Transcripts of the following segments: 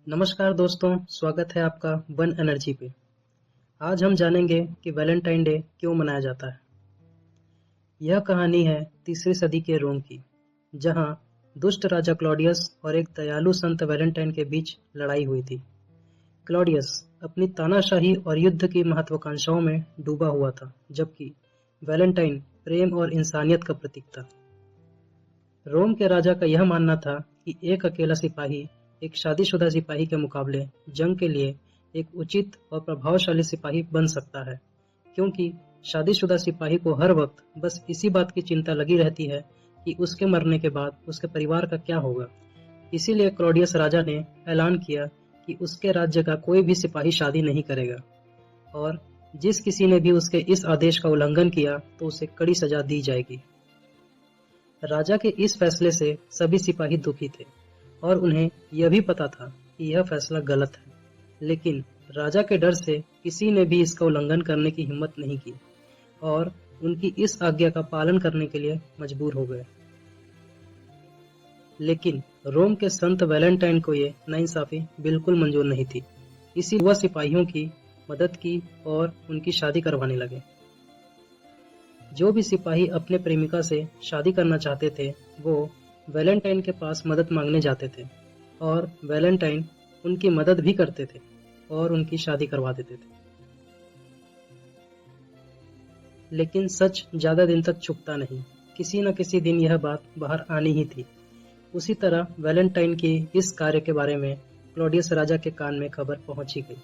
नमस्कार दोस्तों, स्वागत है आपका वन एनर्जी पे। आज हम जानेंगे कि वैलेंटाइन डे क्यों मनाया जाता है। यह कहानी है तीसरी सदी के रोम की, जहां दुष्ट राजा क्लॉडियस और एक दयालु संत वैलेंटाइन के बीच लड़ाई हुई थी। क्लॉडियस अपनी तानाशाही और युद्ध की महत्वाकांक्षाओं में डूबा हुआ था, जबकि वैलेंटाइन प्रेम और इंसानियत का प्रतीक था। रोम के राजा का यह मानना था कि एक अकेला सिपाही एक शादीशुदा सिपाही के मुकाबले जंग के लिए एक उचित और प्रभावशाली सिपाही बन सकता है, क्योंकि शादीशुदा सिपाही को हर वक्त बस इसी बात की चिंता लगी रहती है कि उसके मरने के बाद उसके परिवार का क्या होगा। इसीलिए क्लॉडियस राजा ने ऐलान किया कि उसके राज्य का कोई भी सिपाही शादी नहीं करेगा, और जिस किसी ने भी उसके इस आदेश का उल्लंघन किया तो उसे कड़ी सजा दी जाएगी। राजा के इस फैसले से सभी सिपाही दुखी थे और उन्हें यह भी पता था कि यह फैसला गलत है, लेकिन राजा के डर से किसी ने भी इसका उल्लंघन करने की हिम्मत नहीं की और उनकी इस आज्ञा का पालन करने के लिए मजबूर हो गए। लेकिन रोम के संत वैलेंटाइन को ये नाइंसाफी बिल्कुल मंजूर नहीं थी। इसी वह सिपाहियों की मदद की और उनकी शादी करवाने लगे। जो भी सिपाही अपने प्रेमिका से शादी करना चाहते थे, वो वैलेंटाइन के पास मदद मांगने जाते थे और वैलेंटाइन उनकी मदद भी करते थे और उनकी शादी करवा देते थे। लेकिन सच ज्यादा दिन तक छुपता नहीं। किसी न किसी दिन यह बात बाहर आनी ही थी। उसी तरह वैलेंटाइन के इस कार्य के बारे में क्लॉडियस राजा के कान में खबर पहुंची गई।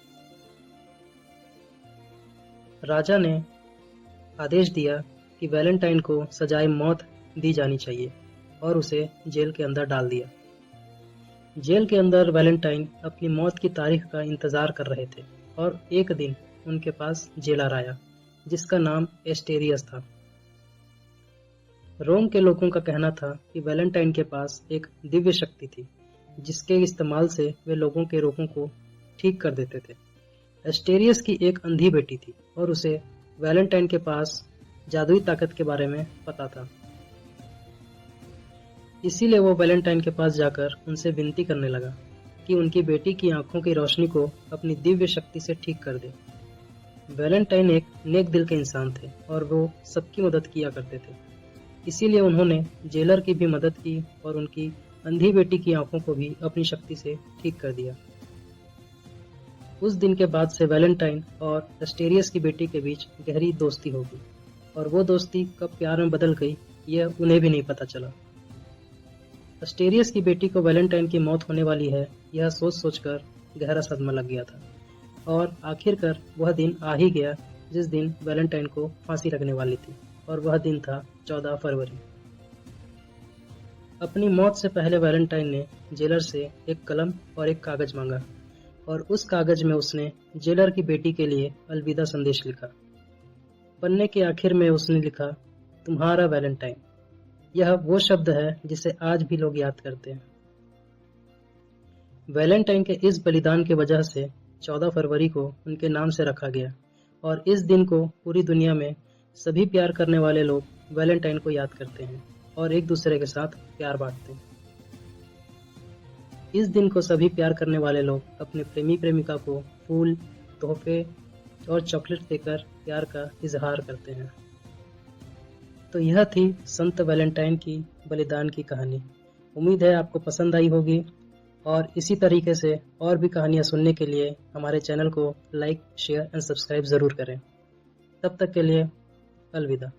राजा ने आदेश दिया कि वैलेंटाइन को सजाए मौत दी जानी चाहिए और उसे जेल के अंदर डाल दिया। जेल के अंदर वैलेंटाइन अपनी मौत की तारीख का इंतजार कर रहे थे और एक दिन उनके पास जेलर आया, जिसका नाम एस्टेरियस था। रोम के लोगों का कहना था कि वैलेंटाइन के पास एक दिव्य शक्ति थी, जिसके इस्तेमाल से वे लोगों के रोगों को ठीक कर देते थे। एस्टेरियस की एक अंधी बेटी थी और उसे वैलेंटाइन के पास जादुई ताकत के बारे में पता था। इसीलिए वो वैलेंटाइन के पास जाकर उनसे विनती करने लगा कि उनकी बेटी की आंखों की रोशनी को अपनी दिव्य शक्ति से ठीक कर दे। वैलेंटाइन एक नेक दिल के इंसान थे और वो सबकी मदद किया करते थे। इसीलिए उन्होंने जेलर की भी मदद की और उनकी अंधी बेटी की आंखों को भी अपनी शक्ति से ठीक कर दिया। उस दिन के बाद से वैलेंटाइन और एस्टेरियस की बेटी के बीच गहरी दोस्ती हो गई, और वो दोस्ती कब प्यार में बदल गई यह उन्हें भी नहीं पता चला। एस्टेरियस की बेटी को वैलेंटाइन की मौत होने वाली है, यह सोच सोचकर गहरा सदमा लग गया था, और आखिरकार वह दिन आ ही गया जिस दिन वैलेंटाइन को फांसी लगने वाली थी, और वह दिन था 14 फरवरी। अपनी मौत से पहले वैलेंटाइन ने जेलर से एक कलम और एक कागज मांगा, और उस कागज में उसने जेलर की बेटी के लिए अलविदा संदेश लिखा। पन्ने के आखिर में उसने लिखा, तुम्हारा वैलेंटाइन। यह वो शब्द है जिसे आज भी लोग याद करते हैं। वैलेंटाइन के इस बलिदान की वजह से 14 फरवरी को उनके नाम से रखा गया, और इस दिन को पूरी दुनिया में सभी प्यार करने वाले लोग वैलेंटाइन को याद करते हैं और एक दूसरे के साथ प्यार बांटते हैं। इस दिन को सभी प्यार करने वाले लोग अपने प्रेमी प्रेमिका को फूल, तोहफे और चॉकलेट देकर प्यार का इजहार करते हैं। तो यह थी संत वैलेंटाइन की बलिदान की कहानी। उम्मीद है आपको पसंद आई होगी, और इसी तरीके से और भी कहानियाँ सुनने के लिए हमारे चैनल को लाइक, शेयर एंड सब्सक्राइब ज़रूर करें। तब तक के लिए अलविदा।